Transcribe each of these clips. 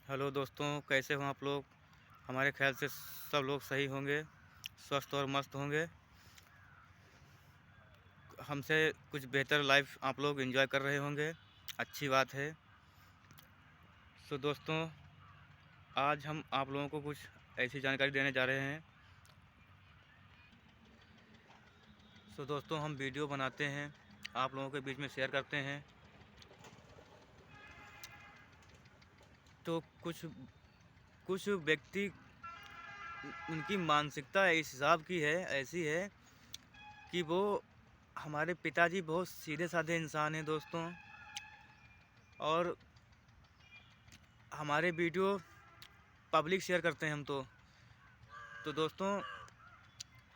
Hello दोस्तों, कैसे हो आप लोग। हमारे ख्याल से सब लोग सही होंगे, स्वस्थ और मस्त होंगे। हमसे कुछ बेहतर लाइफ आप लोग एंजॉय कर रहे होंगे, अच्छी बात है। सो दोस्तों, आज हम आप लोगों को कुछ ऐसी जानकारी देने जा रहे हैं। सो दोस्तों, हम वीडियो बनाते हैं, आप लोगों के बीच में शेयर करते हैं। तो कुछ कुछ व्यक्ति, उनकी मानसिकता इस हिसाब की है, ऐसी है कि वो, हमारे पिताजी बहुत सीधे साधे इंसान हैं दोस्तों, और हमारे वीडियो पब्लिक शेयर करते हैं हम तो दोस्तों,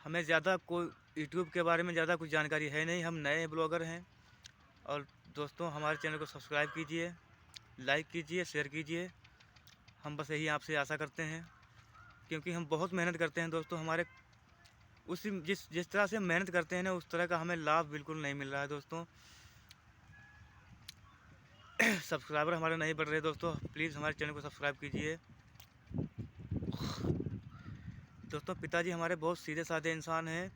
हमें ज़्यादा कोई यूट्यूब के बारे में ज़्यादा कुछ जानकारी है नहीं। हम नए ब्लॉगर हैं। और दोस्तों, हमारे चैनल को सब्सक्राइब कीजिए, लाइक कीजिए, शेयर कीजिए। हम बस यही आपसे आशा करते हैं, क्योंकि हम बहुत मेहनत करते हैं दोस्तों। हमारे उसी जिस जिस तरह से हम मेहनत करते हैं ना, उस तरह का हमें लाभ बिल्कुल नहीं मिल रहा है दोस्तों। सब्सक्राइबर हमारे नहीं बढ़ रहे दोस्तों। प्लीज़ हमारे चैनल को सब्सक्राइब कीजिए दोस्तों। पिताजी हमारे बहुत सीधे साधे इंसान हैं,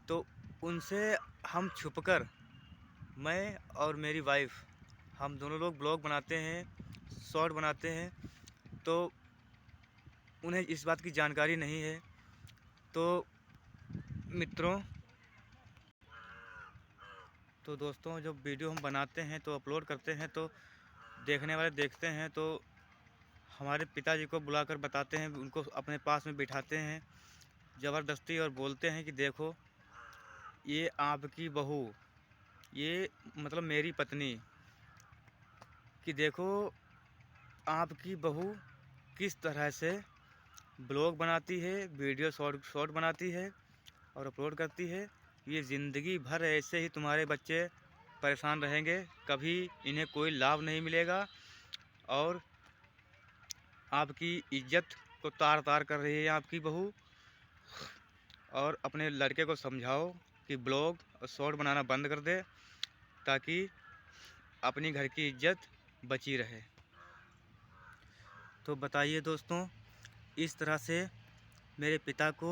तो उनसे हम छुपकर, मैं और मेरी वाइफ, हम दोनों लोग ब्लॉग बनाते हैं, शॉर्ट बनाते हैं। तो उन्हें इस बात की जानकारी नहीं है। तो मित्रों, तो दोस्तों, जब वीडियो हम बनाते हैं तो अपलोड करते हैं, तो देखने वाले देखते हैं, तो हमारे पिताजी को बुलाकर बताते हैं, उनको अपने पास में बिठाते हैं ज़बरदस्ती, और बोलते हैं कि देखो, ये आपकी बहू, ये मतलब मेरी पत्नी, कि देखो आपकी बहू किस तरह से ब्लॉग बनाती है, वीडियो शॉर्ट बनाती है और अपलोड करती है। ये ज़िंदगी भर ऐसे ही तुम्हारे बच्चे परेशान रहेंगे, कभी इन्हें कोई लाभ नहीं मिलेगा। और आपकी इज्जत को तार तार कर रही है आपकी बहू। और अपने लड़के को समझाओ कि ब्लॉग और शॉर्ट बनाना बंद कर दे, ताकि अपनी घर की इज्जत बची रहे। तो बताइए दोस्तों, इस तरह से मेरे पिता को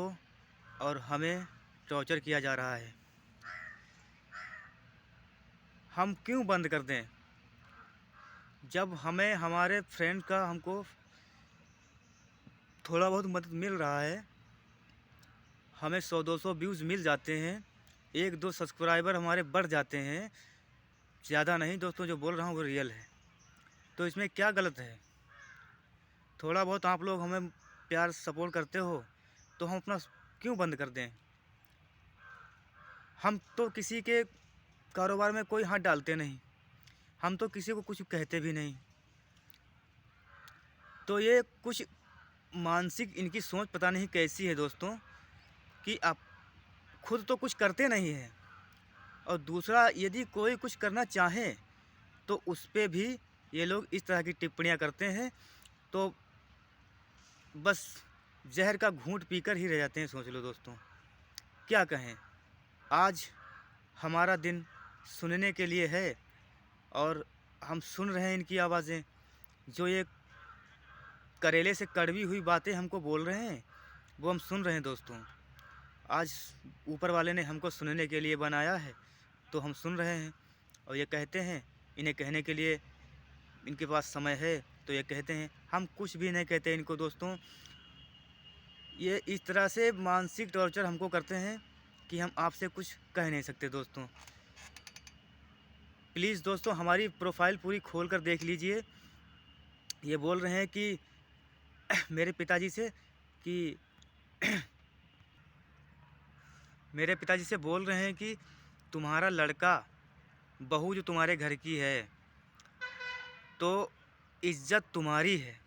और हमें टॉर्चर किया जा रहा है। हम क्यों बंद कर दें, जब हमें हमारे फ्रेंड का हमको थोड़ा बहुत मदद मिल रहा है। हमें 100-200 व्यूज़ मिल जाते हैं, 1-2 सब्सक्राइबर हमारे बढ़ जाते हैं। ज़्यादा नहीं दोस्तों, जो बोल रहा हूँ वो रियल है। तो इसमें क्या गलत है। थोड़ा बहुत आप लोग हमें प्यार सपोर्ट करते हो, तो हम अपना क्यों बंद कर दें। हम तो किसी के कारोबार में कोई हाथ डालते नहीं, हम तो किसी को कुछ कहते भी नहीं। तो ये कुछ मानसिक इनकी सोच पता नहीं कैसी है दोस्तों, कि आप खुद तो कुछ करते नहीं हैं, और दूसरा यदि कोई कुछ करना चाहे तो उस पे भी ये लोग इस तरह की टिप्पणियां करते हैं। तो बस जहर का घूंट पीकर ही रह जाते हैं। सोच लो दोस्तों, क्या कहें। आज हमारा दिन सुनने के लिए है, और हम सुन रहे हैं इनकी आवाज़ें, जो ये करेले से कड़वी हुई बातें हमको बोल रहे हैं, वो हम सुन रहे हैं दोस्तों। आज ऊपर वाले ने हमको सुनने के लिए बनाया है, तो हम सुन रहे हैं। और ये कहते हैं, इन्हें कहने के लिए इनके पास समय है, तो ये कहते हैं। हम कुछ भी नहीं कहते इनको दोस्तों। ये इस तरह से मानसिक टॉर्चर हमको करते हैं कि हम आपसे कुछ कह नहीं सकते दोस्तों। प्लीज़ दोस्तों, हमारी प्रोफाइल पूरी खोल कर देख लीजिए। ये बोल रहे हैं कि मेरे पिताजी से, कि मेरे पिताजी से बोल रहे हैं कि तुम्हारा लड़का, बहू जो तुम्हारे घर की है, तो इज्जत तुम्हारी है।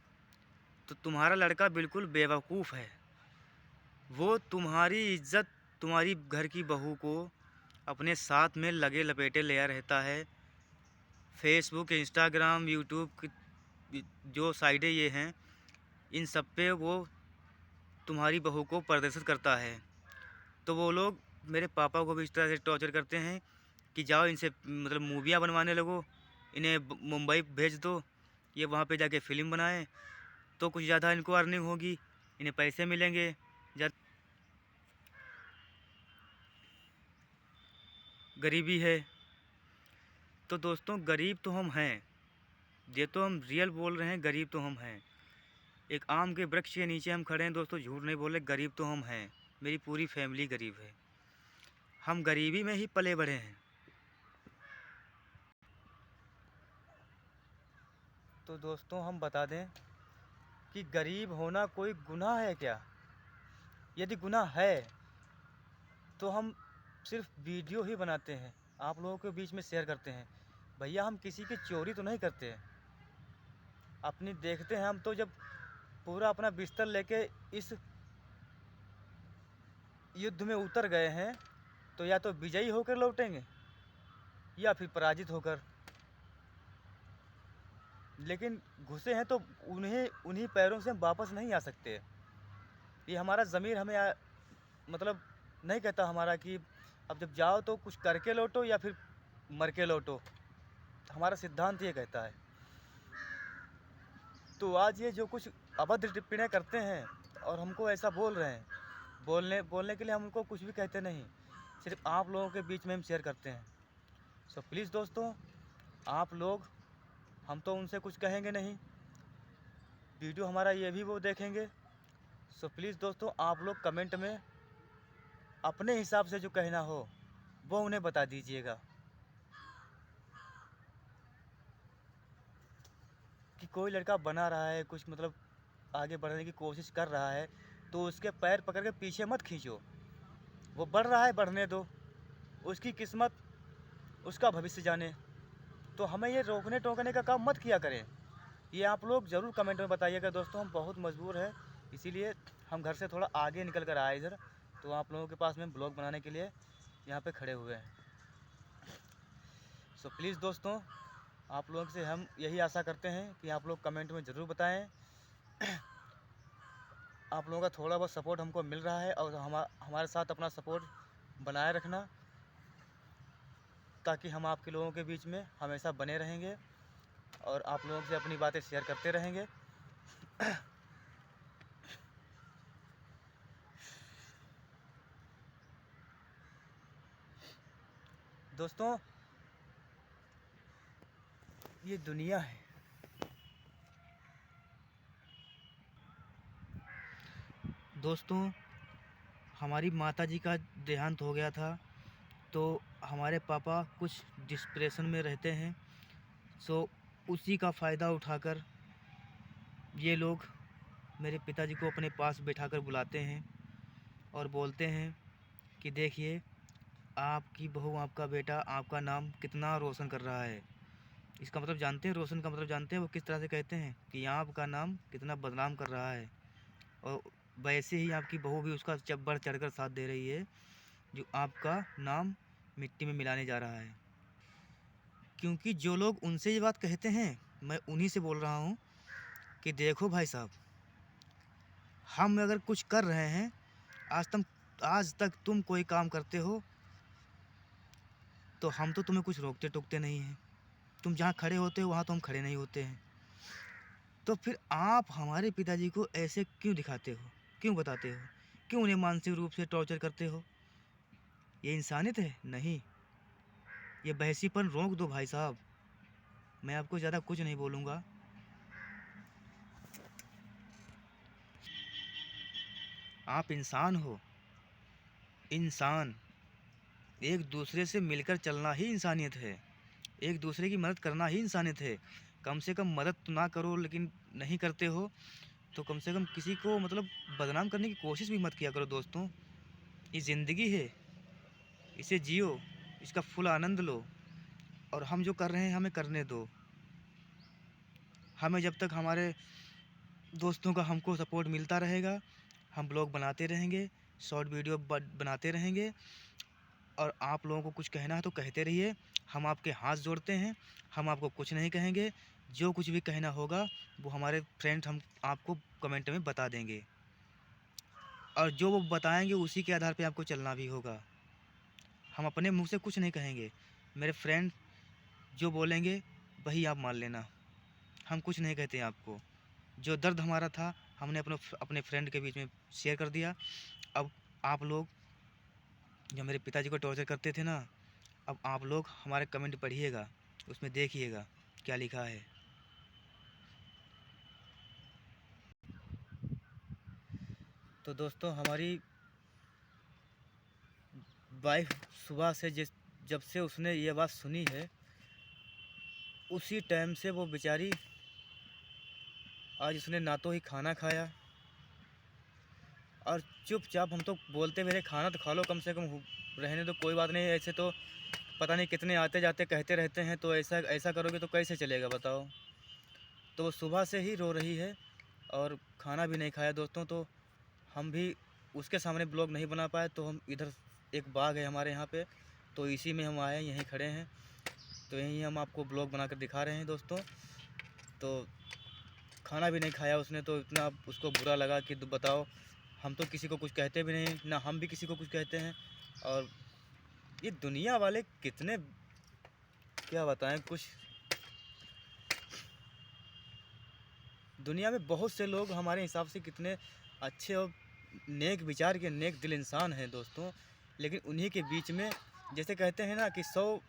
तो तुम्हारा लड़का बिल्कुल बेवकूफ़ है। वो तुम्हारी इज्जत, तुम्हारी घर की बहू को अपने साथ में लगे लपेटे ले रहता है। फेसबुक, इंस्टाग्राम, यूट्यूब की जो साइटें ये हैं, इन सब पे वो तुम्हारी बहू को प्रदर्शित करता है। तो वो लोग मेरे पापा को भी इस तरह से टॉर्चर करते हैं कि जाओ इनसे मतलब मूवियाँ बनवाने लगो, इन्हें मुंबई भेज दो, ये वहाँ पे जाके फ़िल्म बनाएं। तो कुछ ज़्यादा इनको अर्निंग होगी, इन्हें पैसे मिलेंगे ज़्यादा। गरीबी है। तो दोस्तों गरीब तो हम हैं, ये तो हम रियल बोल रहे हैं, गरीब तो हम हैं। एक आम के वृक्ष के नीचे हम खड़े हैं दोस्तों, झूठ नहीं बोले, गरीब तो हम हैं। मेरी पूरी फैमिली गरीब है, हम गरीबी में ही पले बढ़े हैं। तो दोस्तों हम बता दें कि गरीब होना कोई गुनाह है क्या? यदि गुनाह है तो हम सिर्फ वीडियो ही बनाते हैं, आप लोगों के बीच में शेयर करते हैं। भैया हम किसी की चोरी तो नहीं करते हैं, अपनी देखते हैं। हम तो जब पूरा अपना बिस्तर लेके इस युद्ध में उतर गए हैं तो या तो विजयी होकर लौटेंगे या फिर पराजित होकर। लेकिन घुसे हैं तो उन्हीं पैरों से हम वापस नहीं आ सकते। ये हमारा ज़मीर हमें मतलब नहीं कहता हमारा कि अब जब जाओ तो कुछ करके लौटो या फिर मर के लौटो। हमारा सिद्धांत ये कहता है। तो आज ये जो कुछ अभद्र टिप्पणियाँ करते हैं और हमको ऐसा बोल रहे हैं, बोलने के लिए हम उनको कुछ भी कहते नहीं, सिर्फ आप लोगों के बीच में हम शेयर करते हैं। सो प्लीज़ दोस्तों, आप लोग, हम तो उनसे कुछ कहेंगे नहीं, वीडियो हमारा ये भी वो देखेंगे। सो प्लीज़ दोस्तों, आप लोग कमेंट में अपने हिसाब से जो कहना हो वो उन्हें बता दीजिएगा कि कोई लड़का बना रहा है, कुछ मतलब आगे बढ़ने की कोशिश कर रहा है, तो उसके पैर पकड़ के पीछे मत खींचो। वो बढ़ रहा है, बढ़ने दो, उसकी किस्मत, उसका भविष्य जाने। तो हमें ये रोकने टोकने का काम मत किया करें। ये आप लोग ज़रूर कमेंट में बताइएगा दोस्तों। हम बहुत मजबूर हैं, इसीलिए हम घर से थोड़ा आगे निकल कर आए इधर, तो आप लोगों के पास में ब्लॉग बनाने के लिए यहाँ पे खड़े हुए हैं। सो प्लीज़ दोस्तों, आप लोगों से हम यही आशा करते हैं कि आप लोग कमेंट में ज़रूर बताएं। आप लोगों का थोड़ा बहुत सपोर्ट हमको मिल रहा है और हमारे साथ अपना सपोर्ट बनाए रखना, ताकि हम आपके लोगों के बीच में हमेशा बने रहेंगे और आप लोगों से अपनी बातें शेयर करते रहेंगे। दोस्तों ये दुनिया है। दोस्तों हमारी माताजी का देहांत हो गया था, तो हमारे पापा कुछ डिप्रेशन में रहते हैं। सो उसी का फ़ायदा उठाकर ये लोग मेरे पिताजी को अपने पास बैठाकर बुलाते हैं और बोलते हैं कि देखिए आपकी बहू, आपका बेटा आपका नाम कितना रोशन कर रहा है। इसका मतलब जानते हैं, रोशन का मतलब जानते हैं वो किस तरह से कहते हैं कि आपका नाम कितना बदनाम कर रहा है। और वैसे ही आपकी बहू भी उसका बढ़ चढ़ कर साथ दे रही है, जो आपका नाम मिट्टी में मिलाने जा रहा है। क्योंकि जो लोग उनसे ये बात कहते हैं, मैं उन्हीं से बोल रहा हूँ कि देखो भाई साहब, हम अगर कुछ कर रहे हैं, आज तक तुम कोई काम करते हो तो हम तो तुम्हें कुछ रोकते टोकते नहीं हैं। तुम जहाँ खड़े होते हो वहाँ तो हम खड़े नहीं होते हैं। तो फिर आप हमारे पिताजी को ऐसे क्यों दिखाते हो, क्यों बताते हो, क्यों उन्हें मानसिक रूप से टॉर्चर करते हो? ये इंसानियत है? नहीं, ये बहसीपन रोक दो भाई साहब। मैं आपको ज़्यादा कुछ नहीं बोलूँगा। आप इंसान हो, इंसान। एक दूसरे से मिलकर चलना ही इंसानियत है, एक दूसरे की मदद करना ही इंसानियत है। कम से कम मदद तो ना करो, लेकिन नहीं करते हो तो कम से कम किसी को मतलब बदनाम करने की कोशिश भी मत किया करो दोस्तों। ये ज़िंदगी है, इसे जियो, इसका फुल आनंद लो, और हम जो कर रहे हैं हमें करने दो। हमें जब तक हमारे दोस्तों का हमको सपोर्ट मिलता रहेगा, हम ब्लॉग बनाते रहेंगे, शॉर्ट वीडियो बनाते रहेंगे, और आप लोगों को कुछ कहना है तो कहते रहिए। हम आपके हाथ जोड़ते हैं, हम आपको कुछ नहीं कहेंगे। जो कुछ भी कहना होगा वो हमारे फ्रेंड हम आपको कमेंट में बता देंगे, और जो वो बताएंगे उसी के आधार पे आपको चलना भी होगा। हम अपने मुंह से कुछ नहीं कहेंगे, मेरे फ्रेंड जो बोलेंगे वही आप मान लेना। हम कुछ नहीं कहते आपको। जो दर्द हमारा था हमने अपने फ्रेंड के बीच में शेयर कर दिया। अब आप लोग जो मेरे पिताजी को टॉर्चर करते थे ना, अब आप लोग हमारे कमेंट पढ़िएगा, उसमें देखिएगा क्या लिखा है। तो दोस्तों हमारी वाइफ सुबह से जब से उसने ये बात सुनी है, उसी टाइम से वो बेचारी आज उसने ना तो ही खाना खाया और चुपचाप, हम तो बोलते मेरे खाना तो खा लो कम से कम, रहने दो कोई बात नहीं, ऐसे तो पता नहीं कितने आते जाते कहते रहते हैं, तो ऐसा ऐसा करोगे तो कैसे चलेगा बताओ। तो वो सुबह से ही रो रही है और खाना भी नहीं खाया दोस्तों। तो हम भी उसके सामने ब्लॉग नहीं बना पाए, तो हम इधर एक बाग है हमारे यहाँ पे, तो इसी में हम आए, यहीं खड़े हैं, तो यहीं हम आपको ब्लॉग बनाकर दिखा रहे हैं दोस्तों। तो खाना भी नहीं खाया उसने, तो इतना उसको बुरा लगा कि बताओ, हम तो किसी को कुछ कहते भी नहीं, ना हम भी किसी को कुछ कहते हैं। और ये दुनिया वाले कितने, क्या बताएं, कुछ दुनिया में बहुत से लोग हमारे हिसाब से कितने अच्छे और नेक विचार के नेक दिल इंसान हैं दोस्तों, लेकिन उन्हीं के बीच में, जैसे कहते हैं ना कि 100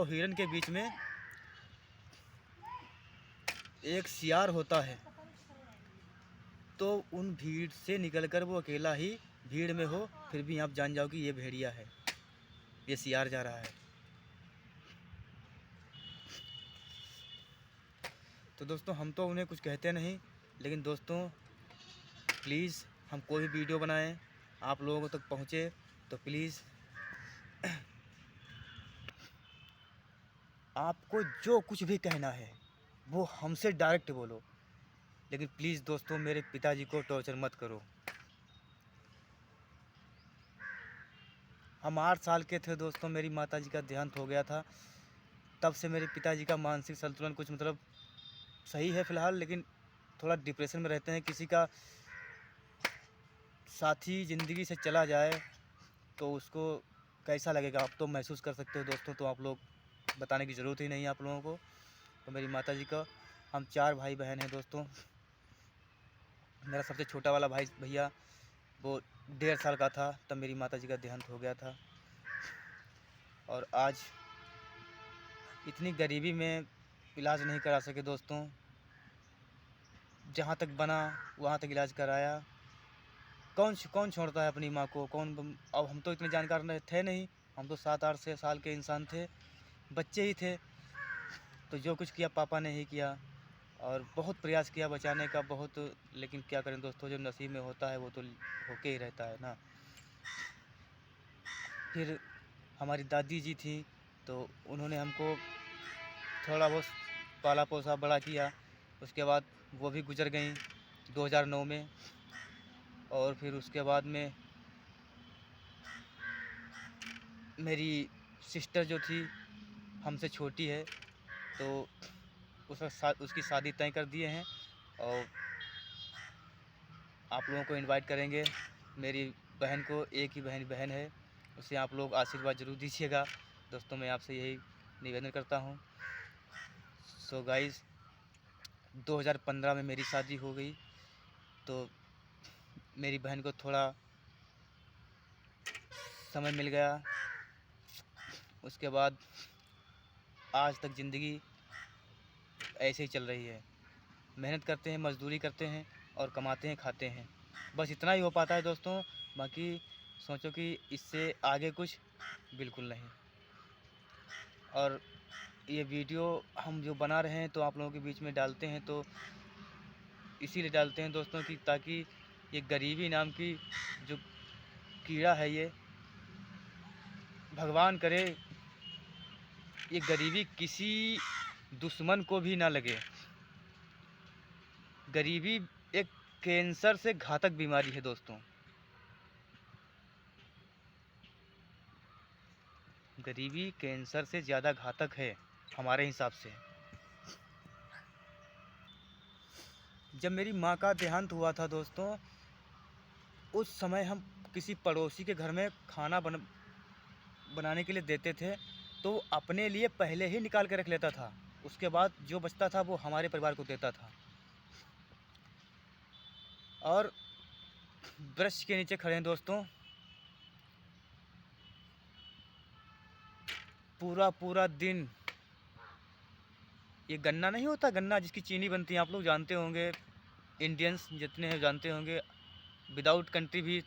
हिरन के बीच में एक सियार होता है, तो उन भीड़ से निकलकर वो अकेला ही भीड़ में हो, फिर भी आप जान जाओ कि ये भेड़िया है, ये सियार जा रहा है। तो दोस्तों हम तो उन्हें कुछ कहते नहीं, लेकिन दोस्तों प्लीज़ हम कोई भी वीडियो बनाएं आप लोगों तक पहुँचे, तो प्लीज़ आपको जो कुछ भी कहना है वो हमसे डायरेक्ट बोलो, लेकिन प्लीज़ दोस्तों मेरे पिताजी को टॉर्चर मत करो। हम 8 साल के थे दोस्तों, मेरी माताजी का देहांत हो गया था। तब से मेरे पिताजी का मानसिक संतुलन कुछ मतलब सही है फ़िलहाल, लेकिन थोड़ा डिप्रेशन में रहते हैं। किसी का साथी ज़िंदगी से चला जाए तो उसको कैसा लगेगा आप तो महसूस कर सकते हो दोस्तों, तो आप लोग बताने की ज़रूरत ही नहीं है आप लोगों को। तो मेरी माताजी का, हम 4 भाई बहन हैं दोस्तों। मेरा सबसे छोटा वाला भाई भैया वो 1.5 साल का था तब मेरी माताजी का देहांत हो गया था। और आज इतनी गरीबी में इलाज नहीं करा सके दोस्तों, जहाँ तक बना वहाँ तक इलाज कराया। कौन छोड़ता है अपनी माँ को, अब हम तो इतने जानकार थे नहीं, हम तो 7-8 साल के इंसान थे, बच्चे ही थे। तो जो कुछ किया पापा ने ही किया, और बहुत प्रयास किया बचाने का बहुत, लेकिन क्या करें दोस्तों, जो नसीब में होता है वो तो होके ही रहता है ना। फिर हमारी दादी जी थी, तो उन्होंने हमको थोड़ा बहुत पाला पोसा बड़ा किया। उसके बाद वो भी गुजर गईं 2009 में। और फिर उसके बाद में मेरी सिस्टर जो थी हमसे छोटी है, तो उसकी शादी तय कर दिए हैं, और आप लोगों को इनवाइट करेंगे। मेरी बहन को, एक ही बहन है, उसे आप लोग आशीर्वाद ज़रूर दीजिएगा दोस्तों, मैं आपसे यही निवेदन करता हूँ। सो गाइस 2015 में मेरी शादी हो गई, तो मेरी बहन को थोड़ा समय मिल गया। उसके बाद आज तक ज़िंदगी ऐसे ही चल रही है, मेहनत करते हैं, मज़दूरी करते हैं और कमाते हैं, खाते हैं, बस इतना ही हो पाता है दोस्तों। बाकी सोचो कि इससे आगे कुछ बिल्कुल नहीं। और ये वीडियो हम जो बना रहे हैं तो आप लोगों के बीच में डालते हैं, तो इसीलिए डालते हैं दोस्तों कि ताकि ये गरीबी नाम की जो कीड़ा है, ये भगवान करे ये गरीबी किसी दुश्मन को भी ना लगे। गरीबी एक कैंसर से घातक बीमारी है दोस्तों, गरीबी कैंसर से ज़्यादा घातक है हमारे हिसाब से। जब मेरी माँ का देहांत हुआ था दोस्तों, उस समय हम किसी पड़ोसी के घर में खाना बनाने के लिए देते थे, तो अपने लिए पहले ही निकाल के रख लेता था, उसके बाद जो बचता था वो हमारे परिवार को देता था। और वृक्ष के नीचे खड़े हैं दोस्तों, पूरा पूरा दिन। ये गन्ना नहीं होता, गन्ना जिसकी चीनी बनती है, आप लोग जानते होंगे, इंडियंस जितने हैं जानते होंगे, विदाउट कंट्री भी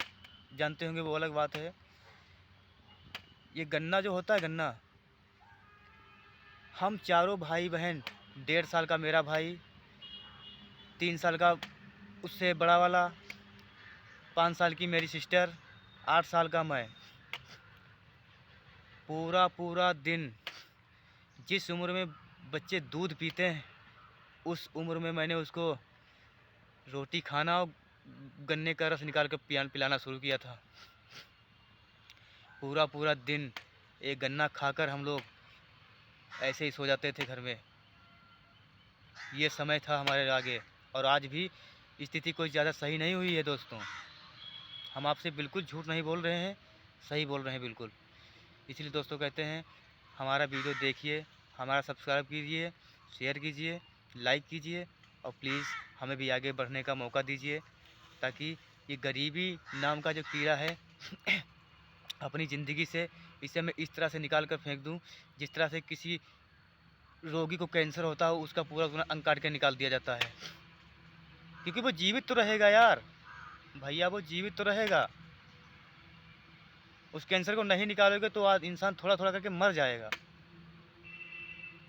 जानते होंगे, वो अलग बात है। ये गन्ना जो होता है, गन्ना, हम चारों भाई बहन, 1.5 साल का मेरा भाई, 3 साल का उससे बड़ा वाला, 5 साल की मेरी सिस्टर, 8 साल का मैं, पूरा पूरा दिन, जिस उम्र में बच्चे दूध पीते हैं उस उम्र में मैंने उसको रोटी खाना और गन्ने का रस निकाल कर पिलाना शुरू किया था। पूरा पूरा दिन एक गन्ना खाकर हम लोग ऐसे ही सो जाते थे घर में। ये समय था हमारे आगे, और आज भी स्थिति कोई ज़्यादा सही नहीं हुई है दोस्तों। हम आपसे बिल्कुल झूठ नहीं बोल रहे हैं, सही बोल रहे हैं बिल्कुल। इसलिए दोस्तों कहते हैं, हमारा वीडियो देखिए, हमारा सब्सक्राइब कीजिए, शेयर कीजिए, लाइक कीजिए, और प्लीज़ हमें भी आगे बढ़ने का मौका दीजिए, ताकि ये गरीबी नाम का जो कीड़ा है अपनी ज़िंदगी से, इसे मैं इस तरह से निकाल कर फेंक दूं, जिस तरह से किसी रोगी को कैंसर होता हो, उसका पूरा पूरा अंग काट के निकाल दिया जाता है। क्योंकि वो जीवित तो रहेगा यार भैया, वो जीवित तो रहेगा। उस कैंसर को नहीं निकालोगे तो आज इंसान थोड़ा थोड़ा करके मर जाएगा।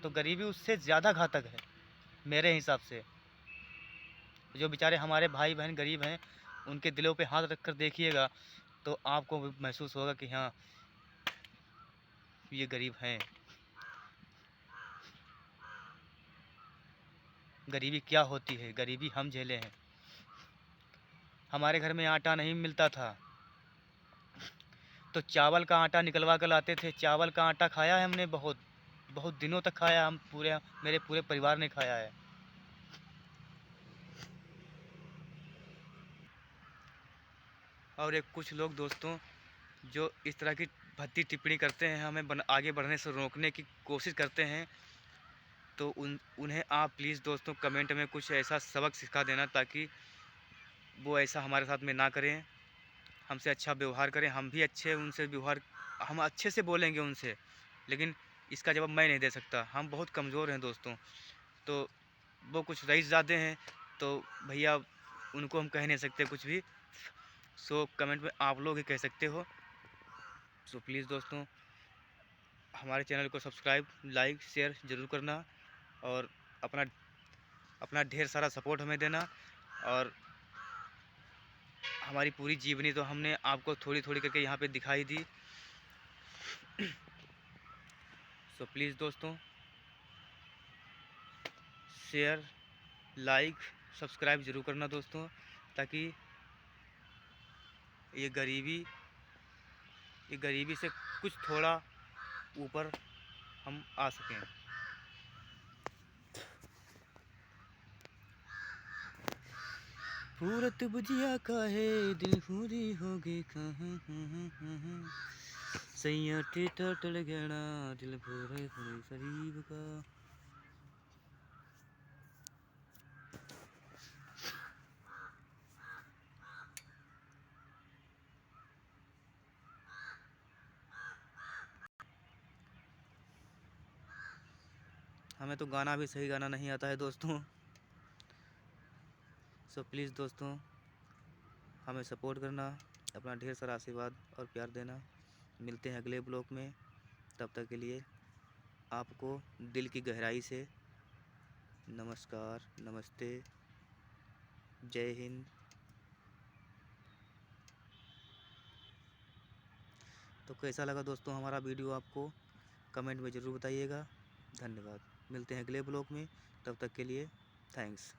तो गरीबी उससे ज़्यादा घातक है मेरे हिसाब से। जो बेचारे हमारे भाई बहन गरीब हैं, उनके दिलों पे हाथ रख कर देखिएगा तो आपको महसूस होगा कि हाँ, ये गरीब हैं। गरीबी क्या होती है, गरीबी हम झेले हैं। हमारे घर में आटा नहीं मिलता था तो चावल का आटा निकलवा कर लाते थे। चावल का आटा खाया है हमने, बहुत बहुत दिनों तक खाया, हम पूरे, मेरे पूरे परिवार ने खाया है। और एक कुछ लोग दोस्तों जो इस तरह की भद्दी टिप्पणी करते हैं, हमें आगे बढ़ने से रोकने की कोशिश करते हैं, तो उन्हें आप प्लीज़ दोस्तों कमेंट में कुछ ऐसा सबक सिखा देना, ताकि वो ऐसा हमारे साथ में ना करें, हमसे अच्छा व्यवहार करें। हम भी अच्छे उनसे व्यवहार, हम अच्छे से बोलेंगे उनसे, लेकिन इसका जवाब मैं नहीं दे सकता। हम बहुत कमज़ोर हैं दोस्तों। तो वो कुछ रईसज़ादे हैं, तो भैया उनको हम कह नहीं सकते कुछ भी। सो कमेंट में आप लोग ही कह सकते हो। सो प्लीज़ दोस्तों हमारे चैनल को सब्सक्राइब, लाइक, शेयर ज़रूर करना, और अपना अपना ढेर सारा सपोर्ट हमें देना। और हमारी पूरी जीवनी तो हमने आपको थोड़ी थोड़ी करके यहाँ पे दिखाई दी। सो प्लीज़ दोस्तों शेयर, लाइक, सब्सक्राइब ज़रूर करना दोस्तों, ताकि ये गरीबी से कुछ थोड़ा ऊपर हम आ सकें। पूरत बुझिया काहे दिल पूरी होगी कहाँ, सैया टेटा टल गया दिल पूरे शरीफ का। हमें तो गाना भी सही गाना नहीं आता है दोस्तों। सो प्लीज़ दोस्तों हमें सपोर्ट करना, अपना ढेर सारा आशीर्वाद और प्यार देना। मिलते हैं अगले ब्लॉग में, तब तक के लिए आपको दिल की गहराई से नमस्कार, नमस्ते, जय हिंद। तो कैसा लगा दोस्तों हमारा वीडियो, आपको कमेंट में ज़रूर बताइएगा। धन्यवाद। मिलते हैं अगले ब्लॉग में, तब तक के लिए थैंक्स।